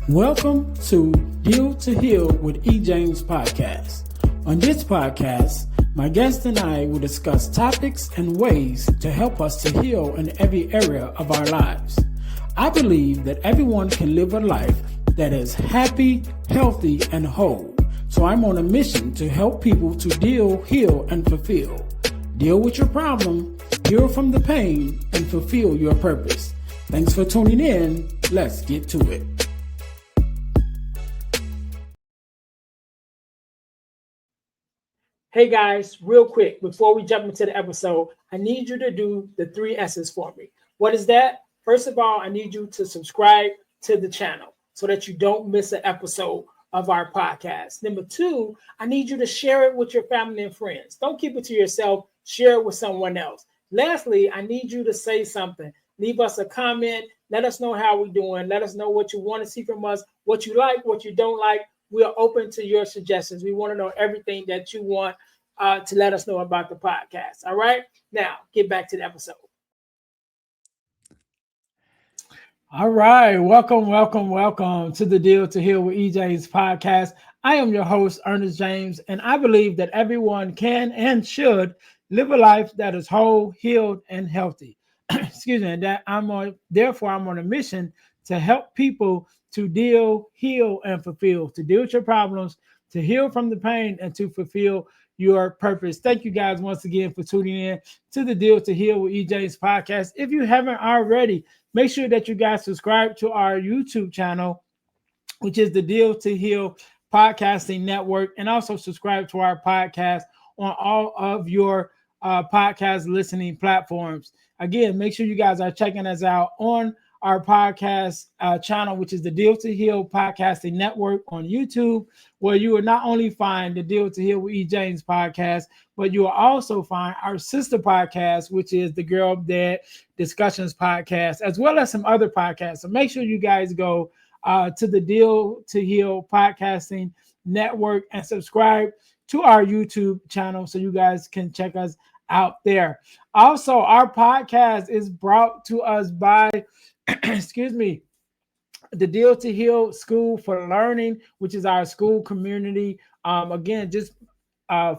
Welcome to Deal to Heal with E. James podcast. On this podcast, my guest and I will discuss topics and ways to help us to heal in every area of our lives. I believe that everyone can live a life that is happy, healthy, and whole. So I'm on a mission to help people to deal, heal, and fulfill. Deal with your problem, heal from the pain, and fulfill your purpose. Thanks for tuning in. Let's get to it. Hey guys, real quick, before we jump into the episode, I need you to do the 3 S's for me. What is that? First of all, I need you to subscribe to the channel so that you don't miss an episode of our podcast. Number 2, I need you to share it with your family and friends. Don't keep it to yourself. Share it with someone else. Lastly, I need you to say something. Leave us a comment. Let us know how we're doing. Let us know what you want to see from us, what you like, what you don't like. We are open to your suggestions. We want to know everything that you want to let us know about the podcast. All right. Now, get back to the episode. All right. Welcome to the Deal to Heal with EJ's podcast. I am your host, Earnest James, and I believe that everyone can and should live a life that is whole, healed, and healthy. Excuse me. And that therefore, I'm on a mission to help people to deal, heal, and fulfill, to deal with your problems, to heal from the pain, and to fulfill your purpose. Thank you guys once again for tuning in to the Deal to Heal with EJ's podcast. If you haven't already, make sure that you guys subscribe to our YouTube channel, which is the Deal to Heal Podcasting Network, and also subscribe to our podcast on all of your podcast listening platforms. Again, make sure you guys are checking us out on our podcast channel, which is the Deal to Heal Podcasting Network on YouTube, where you will not only find the Deal to Heal with E. James podcast, but you will also find our sister podcast, which is the Girl Dad Discussions podcast, as well as some other podcasts. So make sure you guys go to the Deal to Heal Podcasting Network and subscribe to our YouTube channel so you guys can check us out there. Also, our podcast is brought to us by the Deal to Heal School for Learning, which is our school community. Again, just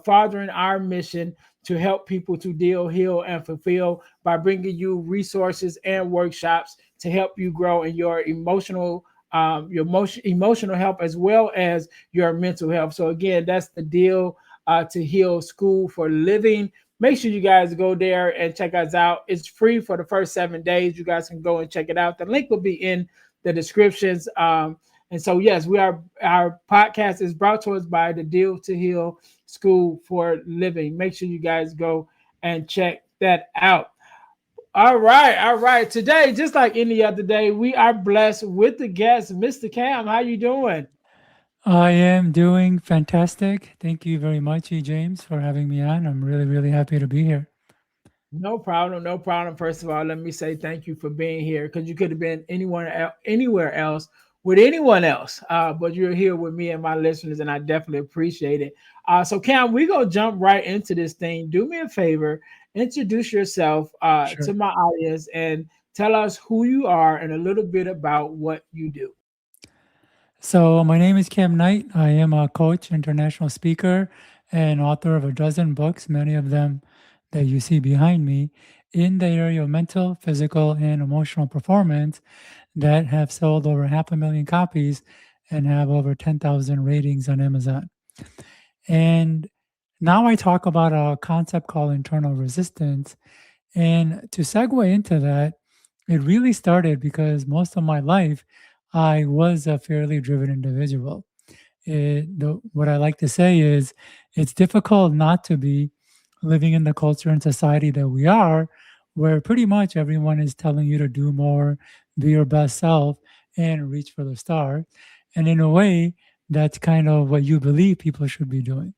furthering our mission to help people to deal, heal, and fulfill by bringing you resources and workshops to help you grow in your emotional health as well as your mental health. So again, that's the Deal to Heal School for Living. Make sure you guys go there and check us out. It's free for the first 7 days. You guys can go and check it out. The link will be in the descriptions. And so, yes, our podcast is brought to us by the Deal to Heal School for Living. Make sure you guys go and check that out. All right. Today, just like any other day, we are blessed with the guest, Mr. Kam. How you doing? I am doing fantastic. Thank you very much, E. James, for having me on. I'm really, really happy to be here. No problem. First of all, let me say thank you for being here because you could have been anywhere else with anyone else, but you're here with me and my listeners, and I definitely appreciate it. So, Cam, we're going to jump right into this thing. Do me a favor, introduce yourself to Sure. my audience and tell us who you are and a little bit about what you do. So, my name is Kam Knight. I am a coach, international speaker, and author of a dozen books, many of them that you see behind me, in the area of mental, physical, and emotional performance that have sold over 500,000 copies and have over 10,000 ratings on Amazon. And now I talk about a concept called internal resistance. And to segue into that, it really started because most of my life, I was a fairly driven individual. What I like to say is it's difficult not to be living in the culture and society that we are, where pretty much everyone is telling you to do more, be your best self, and reach for the stars. And in a way, that's kind of what you believe people should be doing.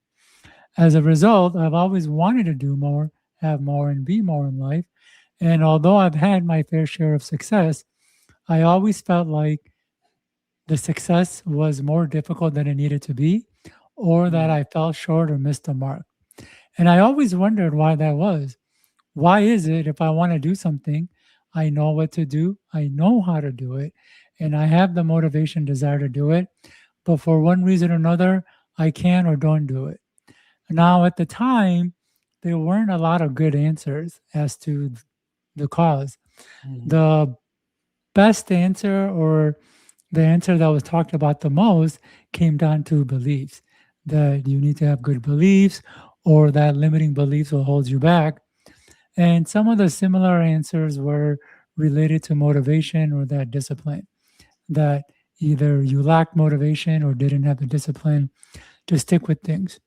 As a result, I've always wanted to do more, have more, and be more in life. And although I've had my fair share of success, I always felt like the success was more difficult than it needed to be, or that Mhm. I fell short or missed the mark. And I always wondered why that was. Why is it if I want to do something, I know what to do, I know how to do it, and I have the motivation, desire to do it, but for one reason or another, I can or don't do it. Now, at the time, there weren't a lot of good answers as to the cause. Mhm. The best answer, or the answer that was talked about the most, came down to beliefs, that you need to have good beliefs or that limiting beliefs will hold you back. And some of the similar answers were related to motivation or that discipline, that either you lacked motivation or didn't have the discipline to stick with things.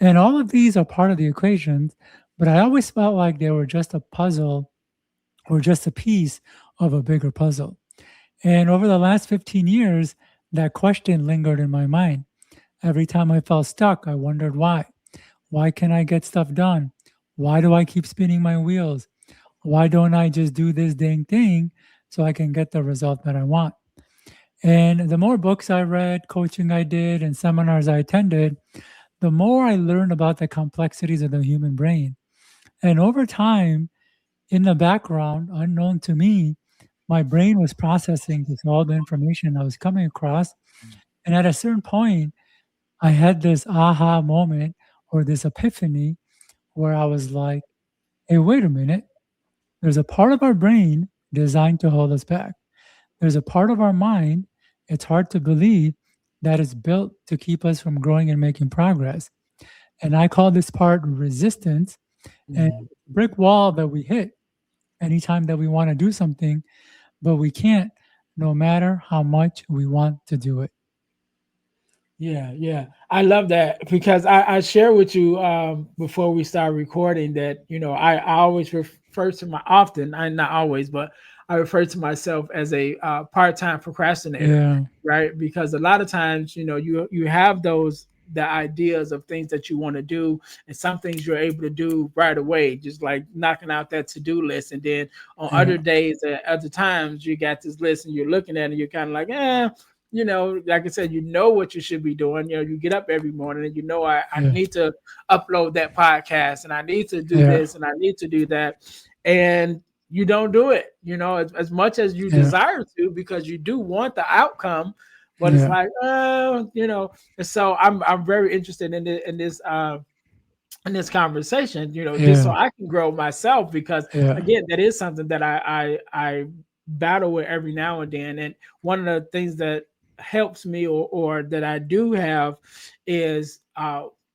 And all of these are part of the equations, but I always felt like they were just a puzzle or just a piece of a bigger puzzle. And over the last 15 years, that question lingered in my mind. Every time I felt stuck, I wondered why. Why can't I get stuff done? Why do I keep spinning my wheels? Why don't I just do this dang thing so I can get the result that I want? And the more books I read, coaching I did, and seminars I attended, the more I learned about the complexities of the human brain. And over time, in the background, unknown to me, my brain was processing this all the information I was coming across. And at a certain point, I had this aha moment or this epiphany where I was like, hey, wait a minute. There's a part of our brain designed to hold us back. There's a part of our mind, it's hard to believe, that is built to keep us from growing and making progress. And I call this part resistance. And Mhm. brick wall that we hit anytime that we want to do something, but we can't, no matter how much we want to do it. Yeah, yeah. I love that because I share with you before we start recording that, I always refer to my often, I not always, but I refer to myself as a part-time procrastinator, Yeah, right? Because a lot of times, you have the ideas of things that you want to do, and some things you're able to do right away, just like knocking out that to-do list. And then on other yeah, days, at other times, you got this list and you're looking at it and you're kind of like, like I said, what you should be doing. You get up every morning and I yeah, need to upload that podcast and I need to do yeah, this and I need to do that. And you don't do it, as much as you yeah, desire to, because you do want the outcome. But it's yeah, like, and so I'm very interested in this conversation, just so yeah, I can grow myself, because yeah, again, that is something that I battle with every now and then. And one of the things that helps me, or that I do have, is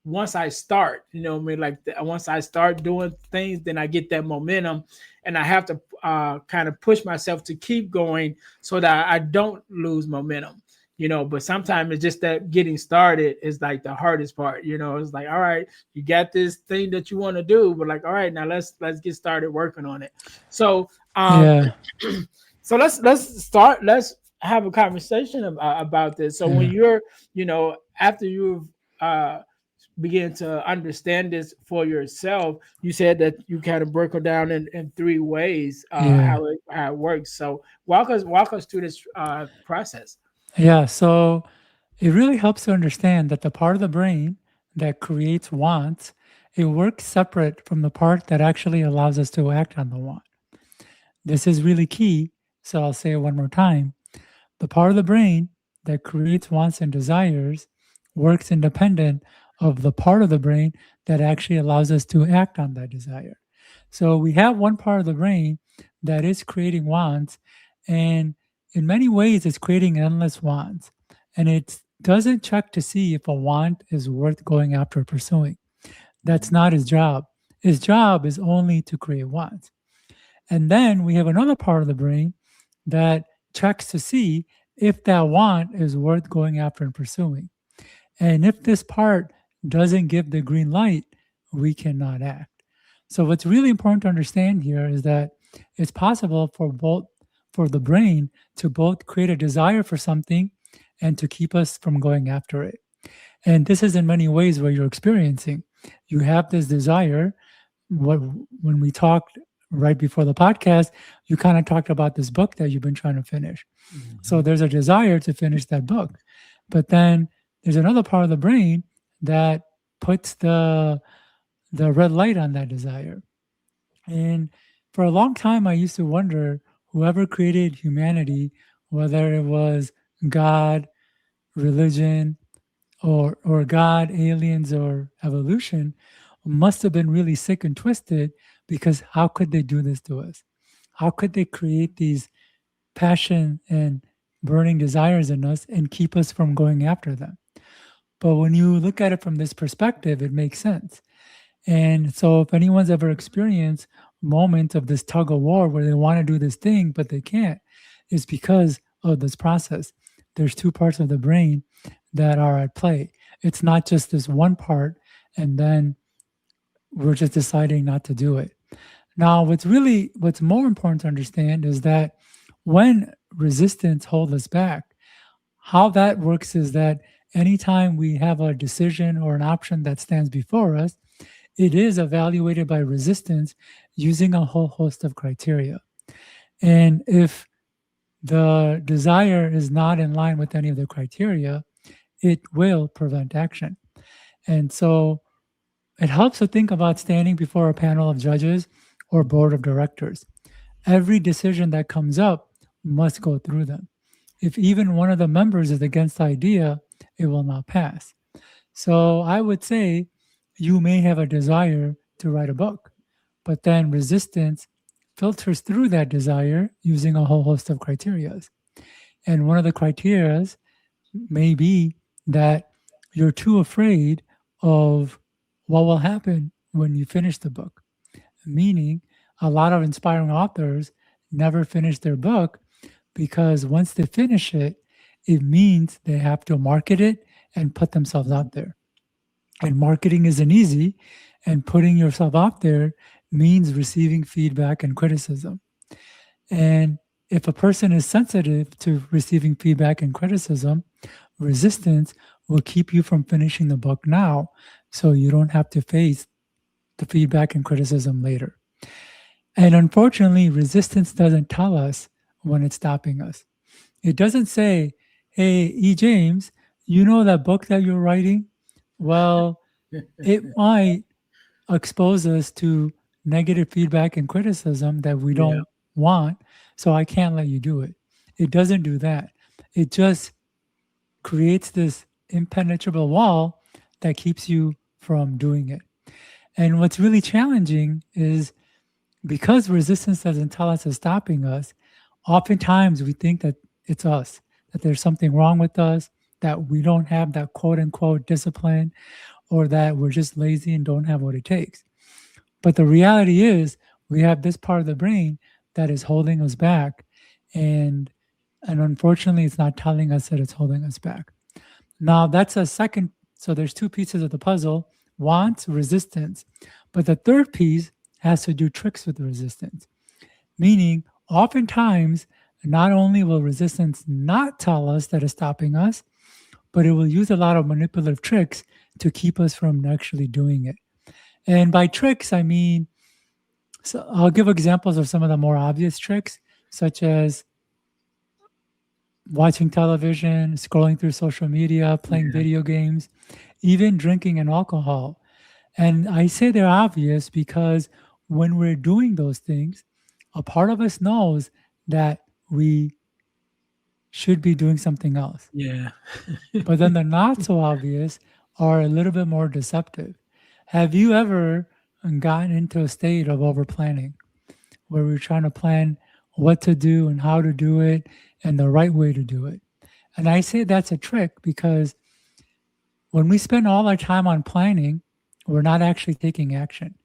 once I start, I mean, like once I start doing things, then I get that momentum, and I have to kind of push myself to keep going so that I don't lose momentum. But sometimes it's just that getting started is like the hardest part. It's like, all right, you got this thing that you want to do, but like, all right, now let's get started working on it. So yeah, so let's have a conversation about this. So when yeah, you're, after you've begin to understand this for yourself, you said that you kind of break it down in three ways, yeah, how it works. So walk us through this process. yeah. So it really helps to understand that the part of the brain that creates wants, it works separate from the part that actually allows us to act on the want. This is really key. So I'll say it one more time. The part of the brain that creates wants and desires works independent of the part of the brain that actually allows us to act on that desire. So we have one part of the brain that is creating wants, and in many ways, it's creating endless wants. And it doesn't check to see if a want is worth going after or pursuing. That's not his job. His job is only to create wants. And then we have another part of the brain that checks to see if that want is worth going after and pursuing. And if this part doesn't give the green light, we cannot act. So what's really important to understand here is that it's possible for the brain to both create a desire for something and to keep us from going after it. And this is in many ways what you're experiencing. You have this desire. What When we talked right before the podcast, you kind of talked about this book that you've been trying to finish. So Mhm. there's a desire to finish that book. But then there's another part of the brain that puts the red light on that desire. And for a long time I used to wonder, whoever created humanity whether it was God, religion, or God, aliens, or evolution, must have been really sick and twisted, because how could they do this to us? How could they create these passion and burning desires in us and keep us from going after them? But when you look at it from this perspective, it makes sense. And so, if anyone's ever experienced moments of this tug of war where they want to do this thing, but they can't, it's because of this process. There's two parts of the brain that are at play. It's not just this one part, and then we're just deciding not to do it. Now, what's more important to understand is that when resistance holds us back, how that works is that anytime we have a decision or an option that stands before us, it is evaluated by resistance using a whole host of criteria. And if the desire is not in line with any of the criteria, it will prevent action. And so it helps to think about standing before a panel of judges or board of directors. Every decision that comes up must go through them. If even one of the members is against the idea, it will not pass. So I would say you may have a desire to write a book, but then resistance filters through that desire using a whole host of criterias. And one of the criterias may be that you're too afraid of what will happen when you finish the book. Meaning, a lot of inspiring authors never finish their book because once they finish it, it means they have to market it and put themselves out there. And marketing isn't easy, and putting yourself out there means receiving feedback and criticism. And if a person is sensitive to receiving feedback and criticism, resistance will keep you from finishing the book now, so you don't have to face the feedback and criticism later. And unfortunately, resistance doesn't tell us when it's stopping us. It doesn't say, hey, E. James, you know that book that you're writing? Well, it might expose us to negative feedback and criticism that we Yeah. don't want, so I can't let you do it. It doesn't do that. It just creates this impenetrable wall that keeps you from doing it. And what's really challenging is because resistance doesn't tell us it's stopping us, oftentimes we think that it's us, that there's something wrong with us, that we don't have that quote unquote discipline, or that we're just lazy and don't have what it takes. But the reality is, we have this part of the brain that is holding us back. And, and unfortunately, it's not telling us that it's holding us back. Now, that's a second. So there's two pieces of the puzzle: wants, resistance. But the third piece has to do tricks with resistance, meaning oftentimes, not only will resistance not tell us that it's stopping us, but it will use a lot of manipulative tricks to keep us from actually doing it. And by tricks, I mean, so I'll give examples of some of the more obvious tricks, such as watching television, scrolling through social media, playing Yeah. video games, even drinking and alcohol. And I say they're obvious because when we're doing those things, a part of us knows that we should be doing something else. Yeah. But then the not so obvious are a little bit more deceptive. Have you ever gotten into a state of over planning where we're trying to plan what to do and how to do it and the right way to do it? And I say that's a trick because when we spend all our time on planning, we're not actually taking action.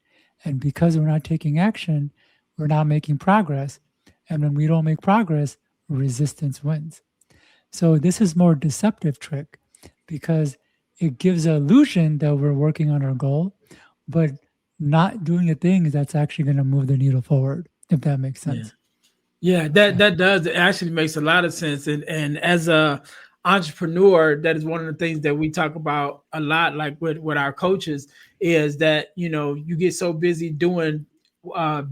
And because we're not taking action, we're not making progress. And when we don't make progress, resistance wins. So this is more deceptive trick because it gives the illusion that we're working on our goal, but not doing the things that's actually going to move the needle forward, if that makes Yeah. sense. Yeah, that does, it actually makes a lot of sense. And as a entrepreneur, that is one of the things that we talk about a lot, like with our coaches, is that you get so busy doing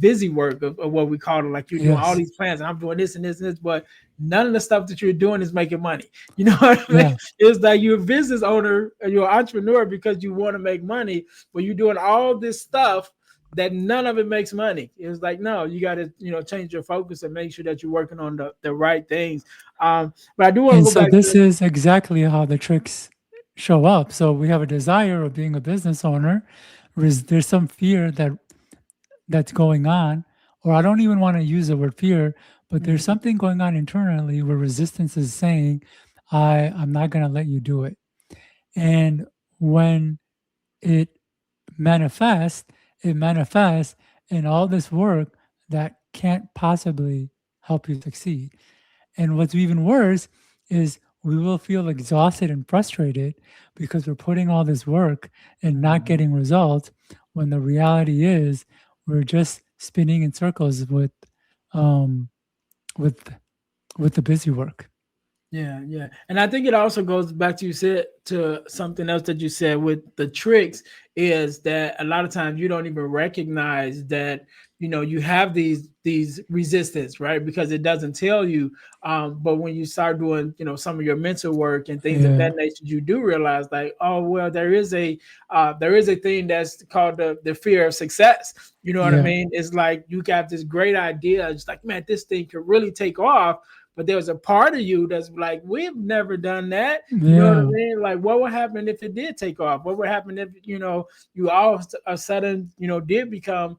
busy work of what we call it, like you're doing all Yes. these plans, and I'm doing this and this and this, but none of the stuff that you're doing is making money. You know what I mean? Yeah. It's like you're a business owner, or you're an entrepreneur because you want to make money, but you're doing all this stuff that none of it makes money. It was like, no, you got to, change your focus and make sure that you're working on the right things. But I do want to And go so back this to, is exactly how the tricks show up. So we have a desire of being a business owner. There's some fear that's going on, or I don't even want to use the word fear, but there's Mhm. something going on internally where resistance is saying, I'm not going to let you do it. And when it manifests, it manifests in all this work that can't possibly help you succeed. And what's even worse is we will feel exhausted and frustrated because we're putting all this work and not Mhm. getting results when the reality is we're just spinning in circles um with with the busy work. Yeah, yeah. And I think it also goes back to you said to something else that you said with the tricks is that a lot of times you don't even recognize that you have these resistance, right? Because it doesn't tell you. But when you start doing some of your mental work and things of Yeah, that nature, you do realize like, oh well, there is a thing that's called the fear of success. You know what I yeah, mean? It's like you got this great idea. It's like, man, this thing could really take off, but there's a part of you that's like, we've never done that. You know what I yeah, mean? Like, what would happen if it did take off? What would happen if you all of a sudden did become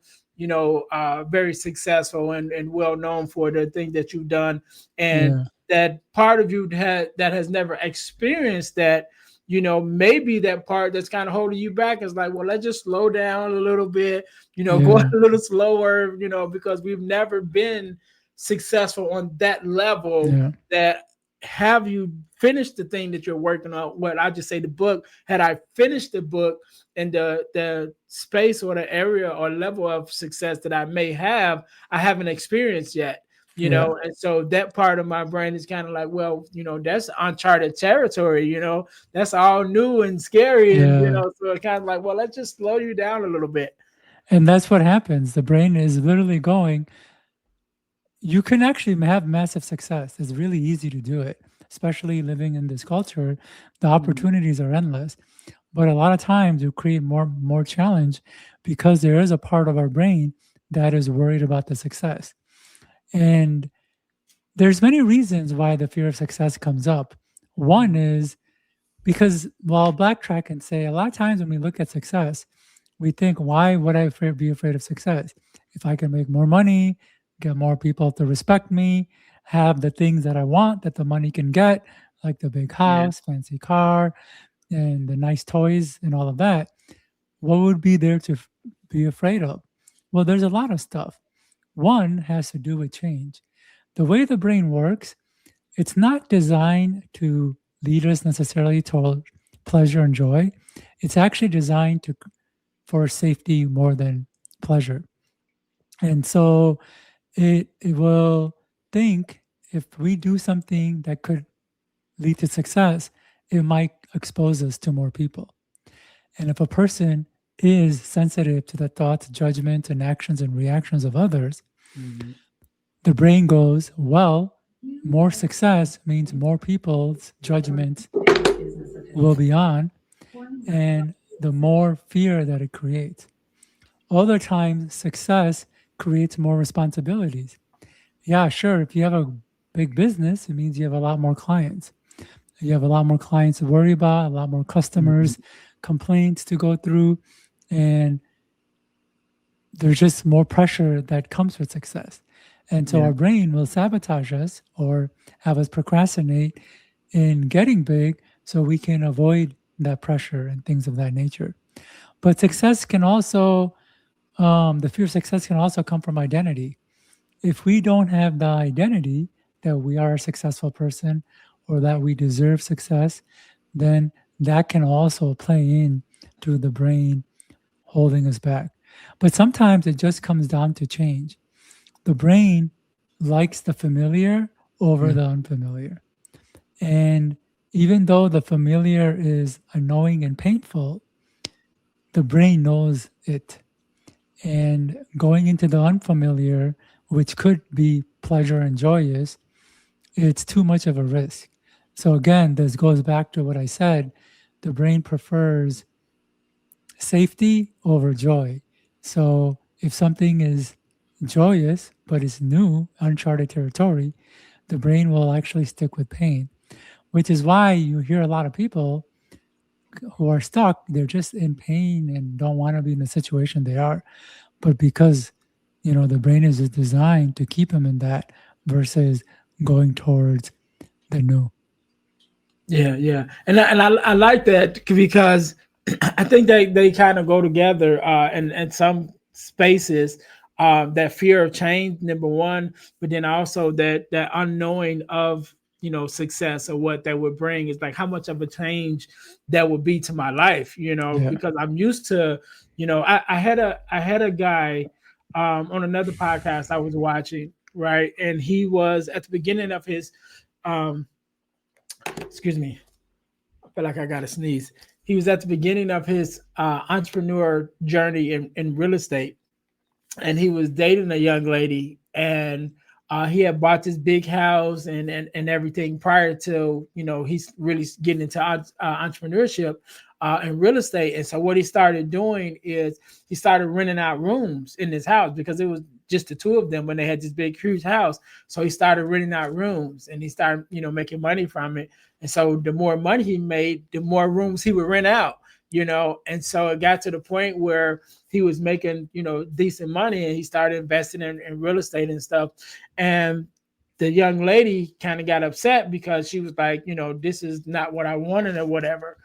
very successful and well known for the thing that you've done, and yeah, that part of you that has never experienced that. Maybe that part that's kind of holding you back is like, well, let's just slow down a little bit, go a yeah, little slower, because we've never been successful on that level yeah, that have you finished the thing that you're working on. What I just say the book, had I finished the book and the space or the area or level of success that I may have, I haven't experienced yet. yeah, And so that part of my brain is kind of like, well, that's uncharted territory, that's all new and scary. And yeah. so it's kind of like, well, let's just slow you down a little bit. And that's what happens. The brain is literally going, you can actually have massive success. It's really easy to do it, especially living in this culture. The Mhm. opportunities are endless. But a lot of times you create more challenge because there is a part of our brain that is worried about the success. And there's many reasons why the fear of success comes up. One is because while backtrack and say a lot of times when we look at success, we think, why would be afraid of success? If I can make more money, get more people to respect me, have the things that I want that the money can get, like the big Yeah. house, fancy car, and the nice toys and all of that, what would be there to be afraid of? Well, there's a lot of stuff. One has to do with change. The way the brain works, it's not designed to lead us necessarily toward pleasure and joy. It's actually designed to for safety more than pleasure. And so it will think if we do something that could lead to success, it might expose us to more people. And if a person is sensitive to the thoughts, judgments, and actions and reactions of others, Mhm. the brain goes, well, more success means more people's judgment will be on, and the more fear that it creates. Other times, success creates more responsibilities. Yeah, sure. If you have a big business, it means you have a lot more clients. You have a lot more clients to worry about, a lot more Mhm. customers, complaints to go through, and there's just more pressure that comes with success. And so Yeah. our brain will sabotage us or have us procrastinate in getting big so we can avoid that pressure and things of that nature. But success can also, the fear of success can also come from identity. If we don't have the identity that we are a successful person or that we deserve success, then that can also play in to the brain holding us back. But sometimes it just comes down to change. The brain likes the familiar over Mhm. the unfamiliar. And even though the familiar is annoying and painful, the brain knows it. And going into the unfamiliar, which could be pleasure and joyous, it's too much of a risk. So, again, this goes back to what I said the brain prefers safety over joy. So, If something is joyous but is new, uncharted territory, the brain will actually stick with pain, which is why you hear a lot of people who are stuck, they're just in pain and don't want to be in the situation they are. But because, the brain is designed to keep them in that versus going towards the new. Yeah, yeah, and I like that because I think they kind of go together. In some spaces, that fear of change, number one, but then also that unknowing of success or what that would bring is like how much of a change that would be to my life. Yeah. Because I'm used to, I had a guy on another podcast I was watching, right, and he was at the beginning of his um, excuse me, I feel like I got to sneeze. He was at the beginning of his entrepreneur journey in real estate, and he was dating a young lady, and he had bought this big house and everything prior to he's really getting into entrepreneurship and real estate. And so what he started doing is he started renting out rooms in his house because it was just the two of them when they had this big huge house. So he started renting out rooms and he started making money from it. And so the more money he made, the more rooms he would rent out. And so it got to the point where he was making decent money, and he started investing in real estate and stuff. And the young lady kind of got upset because she was like, this is not what I wanted or whatever.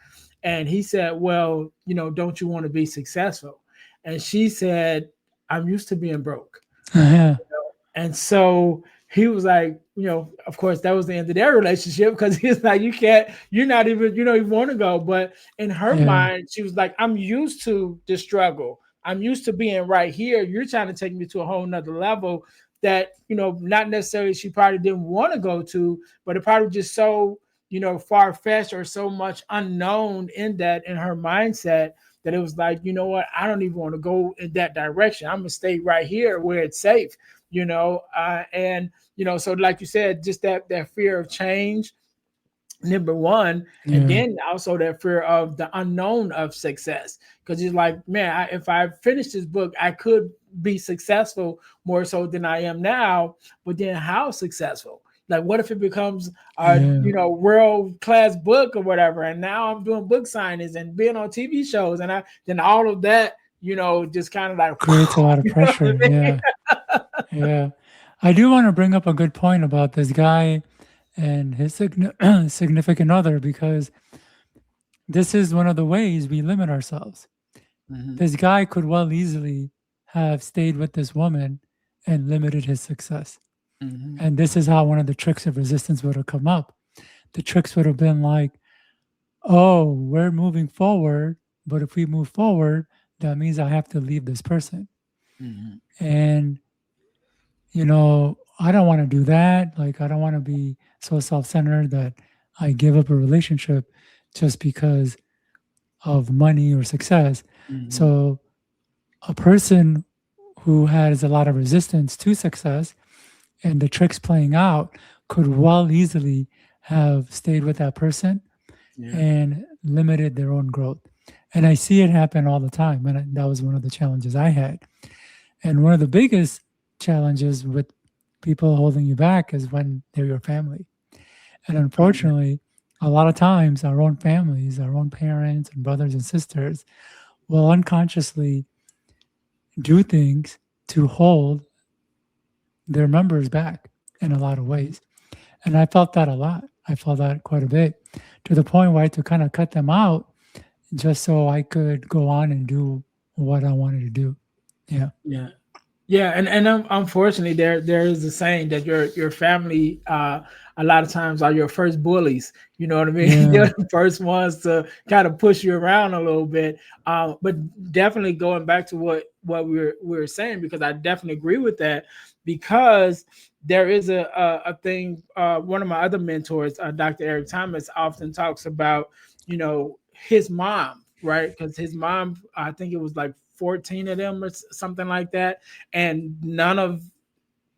And he said, well, don't you want to be successful? And she said, I'm used to being broke. Yeah. And so he was like, of course, that was the end of their relationship because he's like, you're not even, you don't even want to go. But in her Yeah. mind, she was like, I'm used to the struggle. I'm used to being right here. You're trying to take me to a whole nother level that, not necessarily she probably didn't want to go to, but it probably just so, far fetched or so much unknown in her mindset that it was like, what, I don't even want to go in that direction. I'm gonna stay right here where it's safe, and so like you said, just that fear of change, number one, and Yeah. then also that fear of the unknown of success, because it's like, man, if I finish this book, I could be successful more so than I am now, but then how successful? Like, what if it becomes a Yeah. world class book or whatever, and now I'm doing book signings and being on TV shows, and I then all of that, just kind of like, Creates a lot of you know what pressure. I mean? Yeah. Yeah. I do want to bring up a good point about this guy and his significant other because this is one of the ways we limit ourselves. Mhm, This guy could well easily have stayed with this woman and limited his success. mhm, And this is how one of the tricks of resistance would have come up. The tricks would have been like, oh, we're moving forward, but if we move forward, that means I have to leave this person. mhm, And, I don't want to do that. Like, I don't want to be so self centered that I give up a relationship just because of money or success. mhm, So, a person who has a lot of resistance to success and the tricks playing out could well easily have stayed with that person yeah, and limited their own growth. And I see it happen all the time. And that was one of the challenges I had. And one of the biggest challenges with people holding you back is when they're your family. And oh, yeah, unfortunately, a lot of times our own families, our own parents and brothers and sisters will unconsciously do things to hold their members back in a lot of ways. And I felt that a lot. I felt that quite a bit to the point where I had to kind of cut them out just so I could go on and do what I wanted to do. Yeah. yeah. Yeah, and unfortunately, there is a saying that your family a lot of times are your first bullies. You know what I mean? They're Yeah. the first ones to kind of push you around a little bit. But definitely going back to what we were saying, because I definitely agree with that, because there is a thing. One of my other mentors, Dr. Eric Thomas, often talks about his mom, right? Because his mom, I think it was like 14 of them or something like that, and none of,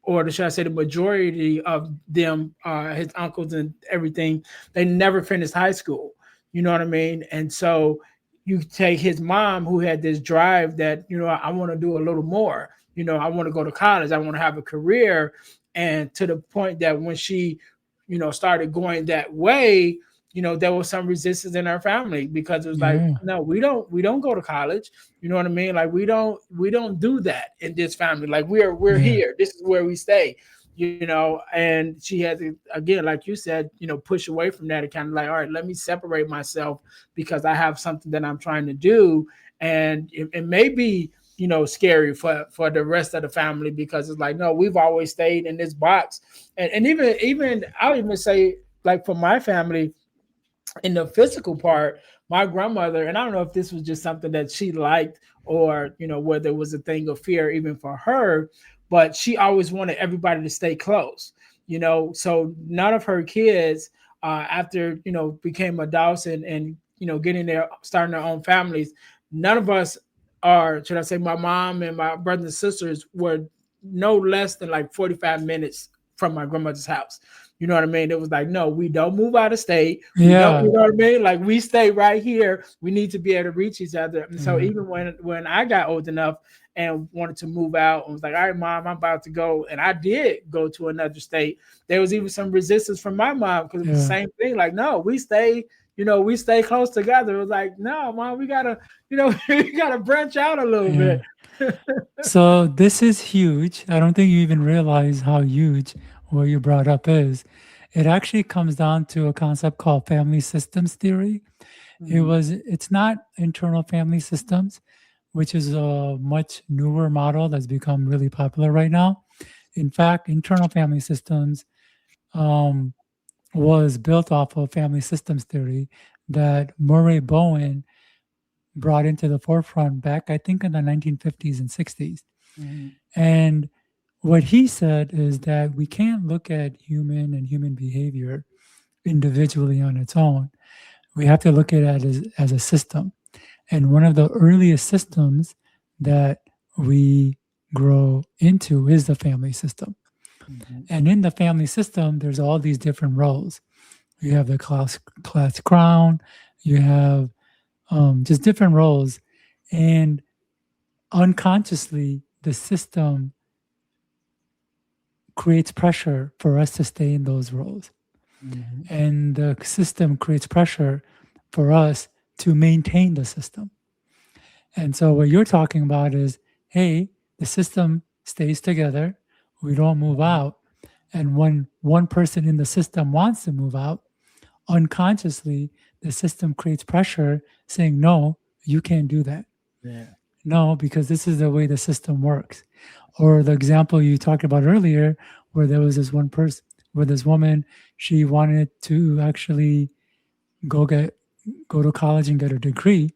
or should I say, the majority of them, his uncles and everything, they never finished high school. You know what I mean? And so you take his mom who had this drive that, I want to do a little more. I want to go to college. I want to have a career. And to the point that when she, started going that way, there was some resistance in our family because it was like, Yeah. no, we don't go to college. You know what I mean? Like we don't do that in this family. Like we're Yeah. here. This is where we stay. And she had to, again, like you said, push away from that and kind of like, all right, let me separate myself because I have something that I'm trying to do. And it may be, scary for the rest of the family because it's like, no, we've always stayed in this box. And even I'll even say, like, for my family, in the physical part, my grandmother, and I don't know if this was just something that she liked or, whether it was a thing of fear even for her, but she always wanted everybody to stay close, so none of her kids, after, became adults and, getting their, starting their own families, none of us are, should I say, my mom and my brothers and sisters were no less than like 45 minutes from my grandmother's house. You know what I mean? It was like, no, we don't move out of state. We don't, Yeah. you know what I mean? Like we stay right here. We need to be able to reach each other. And so Yeah. even when I got old enough and wanted to move out and was like, all right, mom, I'm about to go. And I did go to another state. There was even some resistance from my mom because it was the Yeah. same thing. Like, no, we stay close together. It was like, no, mom, we gotta, we gotta branch out a little bit. Yeah. So this is huge. I don't think you even realize how huge what you brought up is. It actually comes down to a concept called family systems theory. Mhm, It's not internal family systems, which is a much newer model that's become really popular right now. In fact, internal family systems um, was built off of family systems theory that Murray Bowen brought into the forefront back, I think, in the 1950s and 60s. mhm, And what he said is that we can't look at human and human behavior individually on its own. We have to look at it as a system. And one of the earliest systems that we grow into is the family system. mhm, And in the family system, there's all these different roles. You have the class crown, you have just different roles. And unconsciously, the system creates pressure for us to stay in those roles. mhm. And the system creates pressure for us to maintain the system. And so what you're talking about is, hey, the system stays together, we don't move out. And when one person in the system wants to move out, unconsciously, the system creates pressure saying, no, you can't do that. Yeah. No, because this is the way the system works. Or the example you talked about earlier, where there was this one person, where this woman, she wanted to actually go get go to college and get a degree.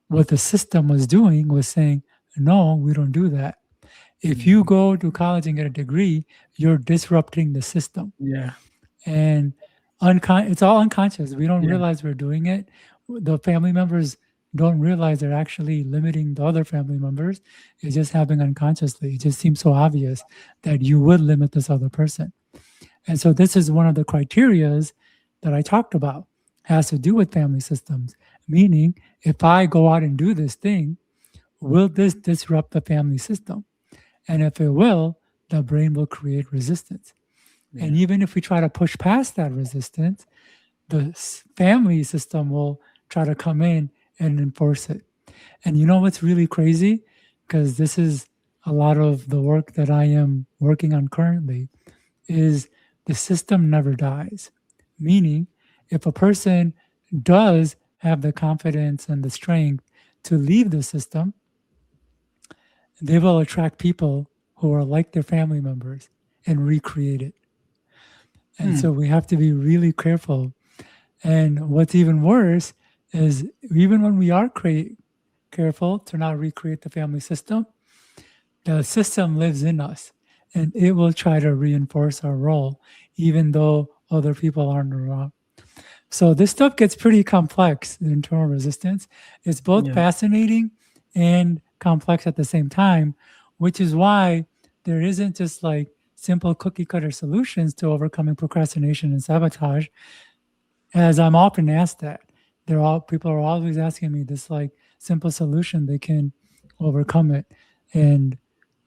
What the system was doing was saying, no, we don't do that. If you Mhm. go to college and get a degree, you're disrupting the system. Yeah. And it's all unconscious. We don't Yeah. realize we're doing it. The family members don't realize they're actually limiting the other family members. It's just happening unconsciously. It just seems so obvious that you would limit this other person. And so this is one of the criterias that I talked about, has to do with family systems. Meaning, if I go out and do this thing, will this disrupt the family system? And if it will, the brain will create resistance. And Yeah. even if we try to push past that resistance, the family system will try to come in and enforce it. And you know what's really crazy? Because this is a lot of the work that I am working on currently, is the system never dies. Meaning, if a person does have the confidence and the strength to leave the system, they will attract people who are like their family members and recreate it. And Hmm. so we have to be really careful. And what's even worse is, even when we are careful to not recreate the family system, the system lives in us and it will try to reinforce our role, even though other people aren't around. So this stuff gets pretty complex, the internal resistance. It's both Yeah. fascinating and complex at the same time, which is why there isn't just like simple cookie cutter solutions to overcoming procrastination and sabotage. As I'm often asked that, people are always asking me this like simple solution they can overcome it. And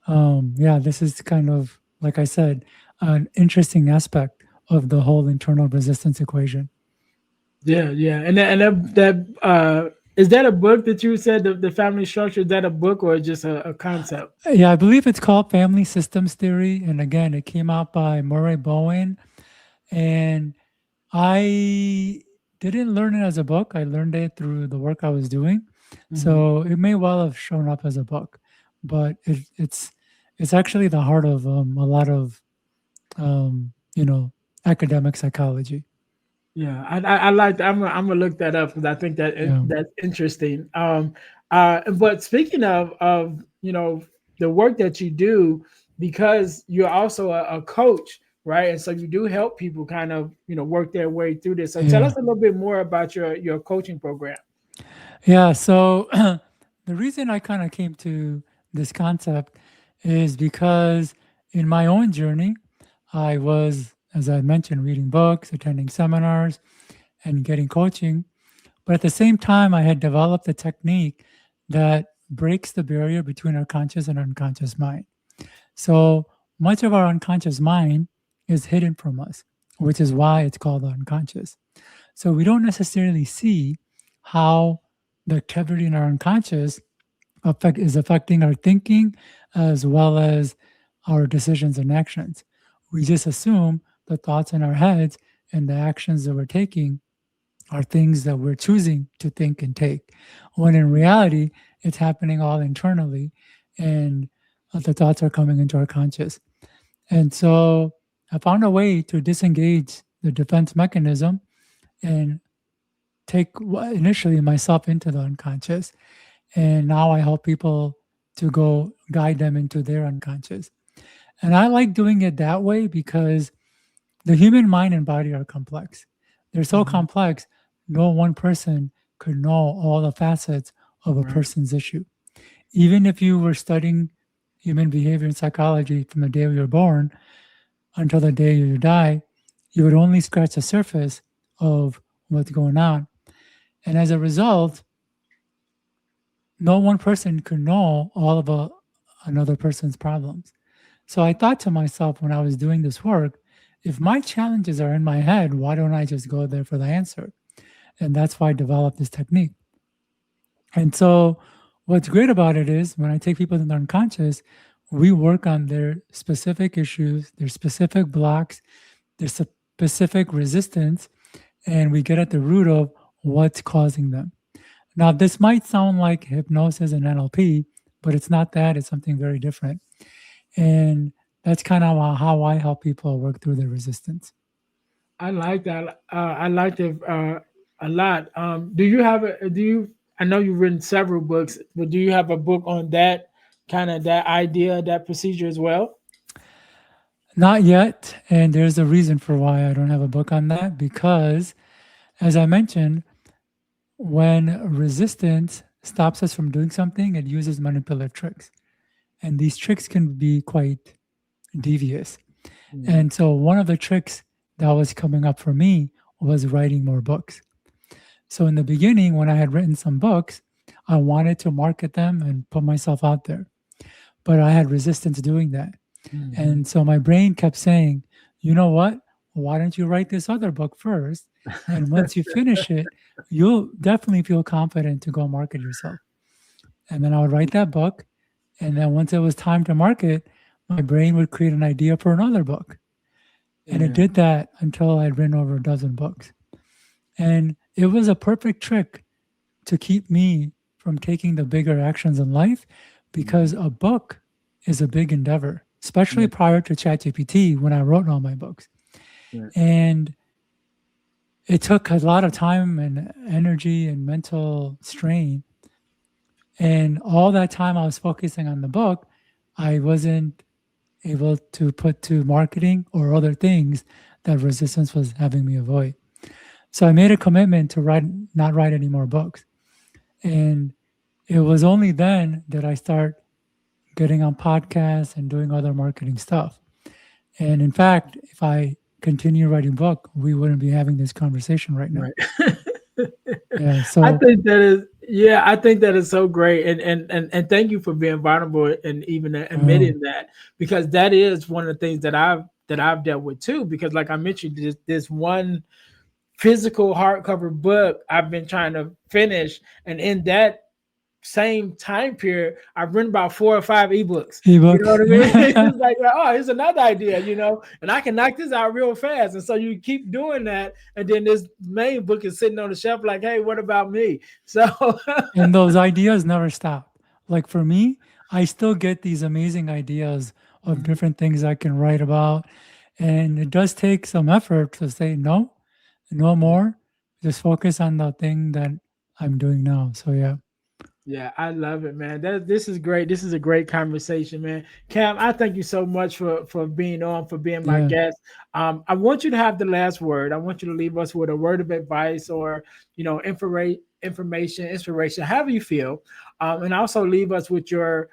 yeah, this is kind of, like I said, an interesting aspect of the whole internal resistance equation. Yeah, yeah. And that is that a book that you said the family structure? Is that a book or just a concept? Yeah, I believe it's called Family Systems Theory. And again, it came out by Murray Bowen. And I didn't learn it as a book. I learned it through the work I was doing. Hmm. So it may well have shown up as a book, but it's actually the heart of a lot of you know, academic psychology. Yeah, I like that. I'm gonna look that up because I think Yeah. that's interesting. But speaking of the work that you do, because you're also a coach, right? And so you do help people kind of work their way through this. So tell Yeah. us a little bit more about your coaching program. Yeah. So the reason I kind of came to this concept is because in my own journey, I was, as I mentioned, reading books, attending seminars, and getting coaching. But at the same time, I had developed a technique that breaks the barrier between our conscious and unconscious mind. So much of our unconscious mind is hidden from us, which is why it's called the unconscious. So we don't necessarily see how the activity in our unconscious is affecting our thinking as well as our decisions and actions. We just assume the thoughts in our heads and the actions that we're taking are things that we're choosing to think and take, when in reality, it's happening all internally and the thoughts are coming into our conscious. And so I found a way to disengage the defense mechanism and take initially myself into the unconscious. And now I help people to go guide them into their unconscious. And I like doing it that way because the human mind and body are complex. They're so Mhm. complex, no one person could know all the facets of a Right. person's issue. Even if you were studying human behavior and psychology from the day you were born until the day you die, you would only scratch the surface of what's going on. And as a result, no one person could know all of another person's problems. So I thought to myself when I was doing this work, if my challenges are in my head, why don't I just go there for the answer? And that's why I developed this technique. And so what's great about it is when I take people in the unconscious, we work on their specific issues, their specific blocks, their specific resistance, and we get at the root of what's causing them. Now, this might sound like hypnosis and NLP, but it's not that. It's something very different. And that's kind of how I help people work through their resistance. I like that. I like it a lot. Do you have a do you? I know you've written several books, but do you have a book on that kind of that idea, that procedure as well? Not yet. And there's a reason for why I don't have a book on that because, as I mentioned, when resistance stops us from doing something, it uses manipulative tricks. And these tricks can be quite devious. Mm. And so, one of the tricks that was coming up for me was writing more books. So, in the beginning, when I had written some books, I wanted to market them and put myself out there, but I had resistance doing that. Mhm. And so my brain kept saying, you know what? Why don't you write this other book first? And once you finish it, you'll definitely feel confident to go market yourself. And then I would write that book. And then once it was time to market, my brain would create an idea for another book. And it Yeah. did that until I'd written over a dozen books. And it was a perfect trick to keep me from taking the bigger actions in life because Mhm. a book is a big endeavor, especially Yeah. prior to ChatGPT when I wrote all my books. Yeah. And it took a lot of time and energy and mental strain. And all that time I was focusing on the book, I wasn't able to put to marketing or other things that resistance was having me avoid. So I made a commitment to not write any more books. And it was only then that I start getting on podcasts and doing other marketing stuff. And in fact, if I continue writing book, we wouldn't be having this conversation right now. Right. Yeah. I So, think that is, yeah, I think that is so great, and thank you for being vulnerable and even oh, admitting that, because that is one of the things that I've dealt with too. Because like I mentioned, this one physical hardcover book I've been trying to finish, and in that same time period, I've written about 4 or 5 ebooks. You know ebooks. what I mean? It's like, oh, here's another idea, and I can knock this out real fast. And so you keep doing that, and then this main book is sitting on the shelf, like, hey, what about me? So, And those ideas never stop. Like for me, I still get these amazing ideas of Mhm. different things I can write about. And it does take some effort to say no, no more. Just focus on the thing that I'm doing now. So yeah. Yeah, I love it, man. This is great. This is a great conversation, man. Cam, I thank you so much for being on, for being my Yeah. guest. I want you to have the last word. I want you to leave us with a word of advice, or information, inspiration, however you feel, and also leave us with your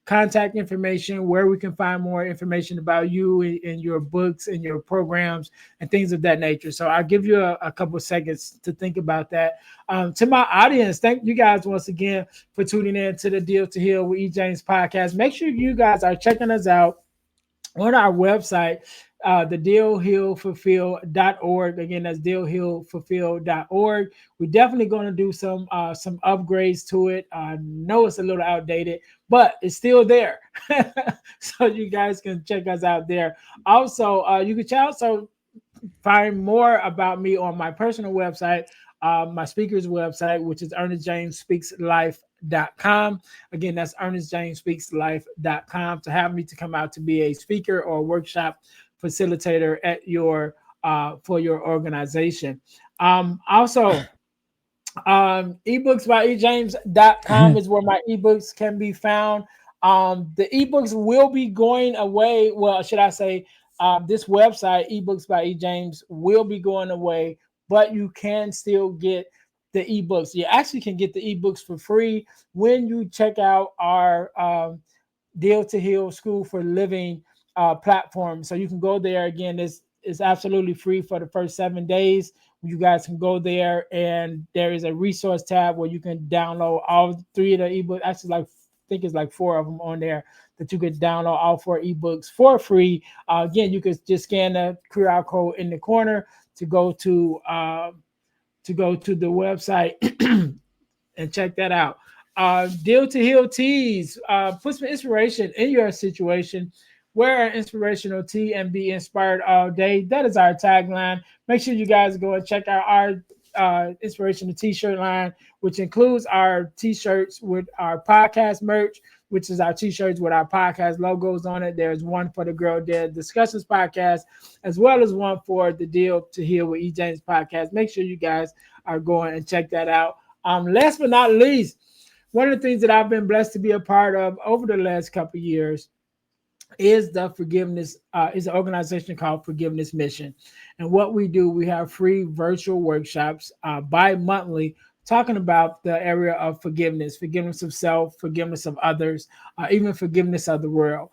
contact information, where we can find more information about you and your books and your programs and things of that nature. So I'll give you a couple of seconds to think about that. To my audience, thank you guys once again for tuning in to the Deal to Heal with E. James podcast. Make sure you guys are checking us out on our website, the dealhealfulfill.org. Again, that's dealhealfulfill.org. We're definitely going to do some upgrades to it. I know it's a little outdated, but it's still there. So you guys can check us out there. Also, you can also find more about me on my personal website, my speaker's website, which is earnestjamesspeakslife.com. Again, that's earnestjamesspeakslife.com, to have me to come out to be a speaker or workshop facilitator at your for your organization. Also, ebooks by ejames.com is where my ebooks can be found. The ebooks will be going away. Well, should I say, this website, ebooks by ejames, will be going away, but you can still get the ebooks. You actually can get the ebooks for free when you check out our Deal to Heal School for Living platform. So you can go there. Again, it's absolutely free for the first 7 days. You guys can go there, and there is a resource tab where you can download all 3 of the ebooks. Actually, like, I think it's like 4 of them on there that you could download all 4 ebooks for free. Again, you could just scan the QR code in the corner to go to the website and check that out. Deal to Heal Teas, put some inspiration in your situation. Wear an inspirational tea and be inspired all day. That is our tagline. Make sure you guys go and check out our inspirational t-shirt line, which includes our t-shirts with our podcast merch, which is our t-shirts with our podcast logos on it. There's one for the Girl Dead Discussions podcast, as well as one for the Deal to Heal with E. James podcast. Make sure you guys are going and check that out. Last but not least, one of the things that I've been blessed to be a part of over the last couple of years is the forgiveness is an organization called Forgiveness Mission. And what we do, we have free virtual workshops bi-monthly, talking about the area of forgiveness of self, forgiveness of others, even forgiveness of the world.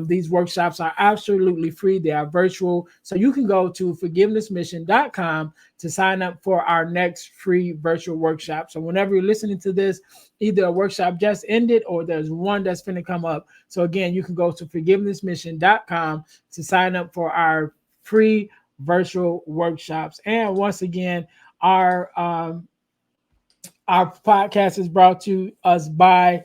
These workshops are absolutely free. They are virtual. So you can go to forgivenessmission.com to sign up for our next free virtual workshop. So whenever you're listening to this, either a workshop just ended or there's one that's going to come up. So again, you can go to forgivenessmission.com to sign up for our free virtual workshops. And once again, our um, our podcast is brought to us by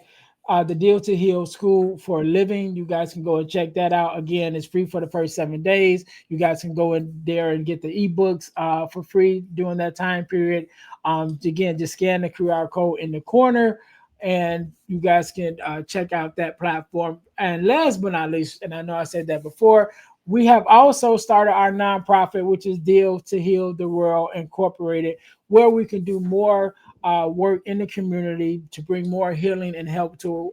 the Deal to Heal School for Living. You guys can go and check that out. Again, it's free for the first 7 days. You guys can go in there and get the ebooks for free during that time period. Again, just scan the QR code in the corner, and you guys can check out that platform. And last but not least, and I know I said that before, we have also started our nonprofit, which is Deal to Heal the World Incorporated, where we can do more work in the community to bring more healing and help to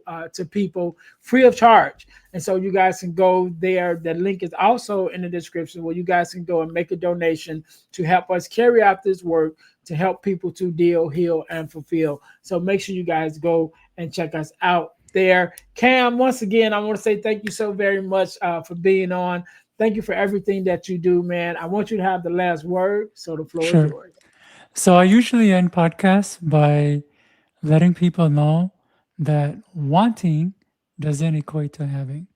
people free of charge. And so you guys can go there. The link is also in the description, where you guys can go and make a donation to help us carry out this work to help people to deal, heal, and fulfill. So make sure you guys go and check us out there. Cam, once again, I want to say thank you so very much for being on. Thank you for everything that you do, man. I want you to have the last word, so the floor is Sure. yours. So I usually end podcasts by letting people know that wanting doesn't equate to having.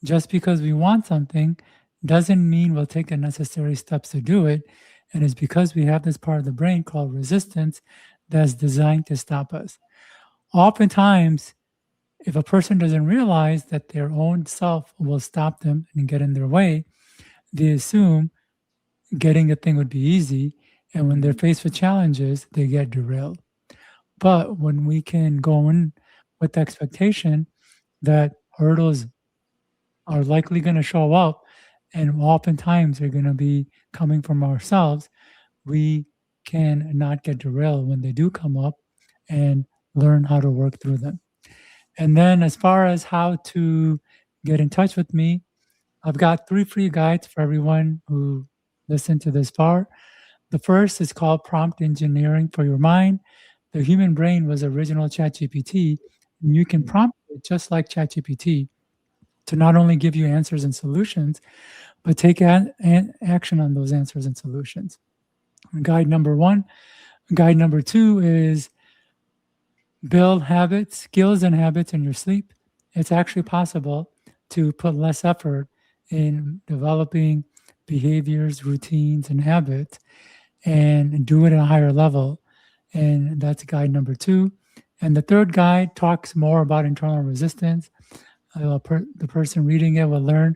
Just because we want something doesn't mean we'll take the necessary steps to do it. And it's because we have this part of the brain called resistance that's designed to stop us. Oftentimes, if a person doesn't realize that their own self will stop them and get in their way, they assume getting a thing would be easy. And when they're faced with challenges, they get derailed. But when we can go in with the expectation that hurdles are likely going to show up and oftentimes they're going to be coming from ourselves, we can not get derailed when they do come up and learn how to work through them. And then, as far as how to get in touch with me, I've got 3 free guides for everyone who listened to this far. The first is called Prompt Engineering for Your Mind. The human brain was original ChatGPT, and you can prompt it just like ChatGPT to not only give you answers and solutions, but take action on those answers and solutions. Guide number 1. Guide number 2 is build habits, skills and habits in your sleep. It's actually possible to put less effort in developing behaviors, routines, and habits and do it at a higher level. And that's guide number 2. And the third guide talks more about internal resistance. The person reading it will learn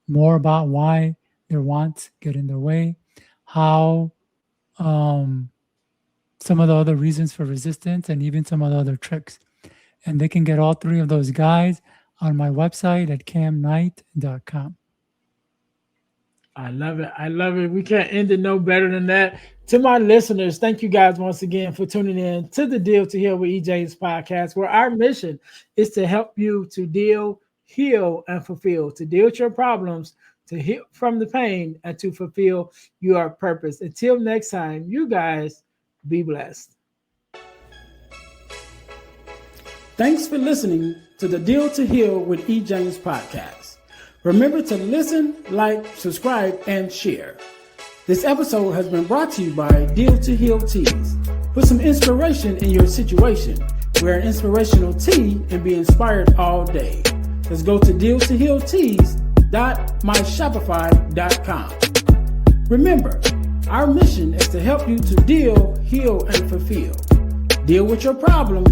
more about why their wants get in their way, how some of the other reasons for resistance, and even some of the other tricks. And they can get all 3 of those guides on my website at kamknight.com. I love it. I love it. We can't end it no better than that. To my listeners, thank you guys once again for tuning in to the Deal to Heal with EJ's podcast, where our mission is to help you to deal, heal, and fulfill, to deal with your problems, to heal from the pain, and to fulfill your purpose. Until next time, you guys be blessed. Thanks for listening to the Deal to Heal with E. James podcast. Remember to listen, like, subscribe, and share. This episode has been brought to you by Deal to Heal Teas. Put some inspiration in your situation. Wear an inspirational tea and be inspired all day. Let's go to dealtohealteas.myshopify.com. Remember, our mission is to help you to deal, heal, and fulfill. Deal with your problem,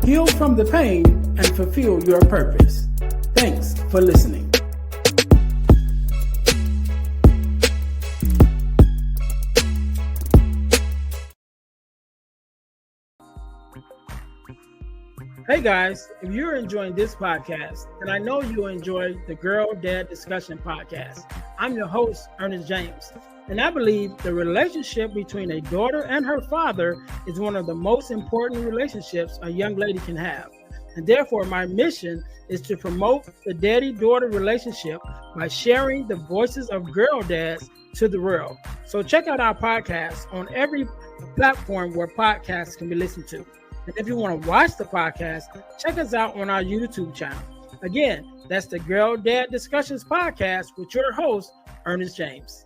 heal from the pain, and fulfill your purpose. Thanks for listening. Hey guys, if you're enjoying this podcast, then I know you'll enjoy the Girl Dad Discussion podcast. I'm your host, Earnest James, and I believe the relationship between a daughter and her father is one of the most important relationships a young lady can have. And therefore, my mission is to promote the daddy-daughter relationship by sharing the voices of girl dads to the world. So check out our podcast on every platform where podcasts can be listened to. And if you want to watch the podcast, check us out on our YouTube channel. Again, that's the Girl Dad Discussions podcast with your host, Earnest James.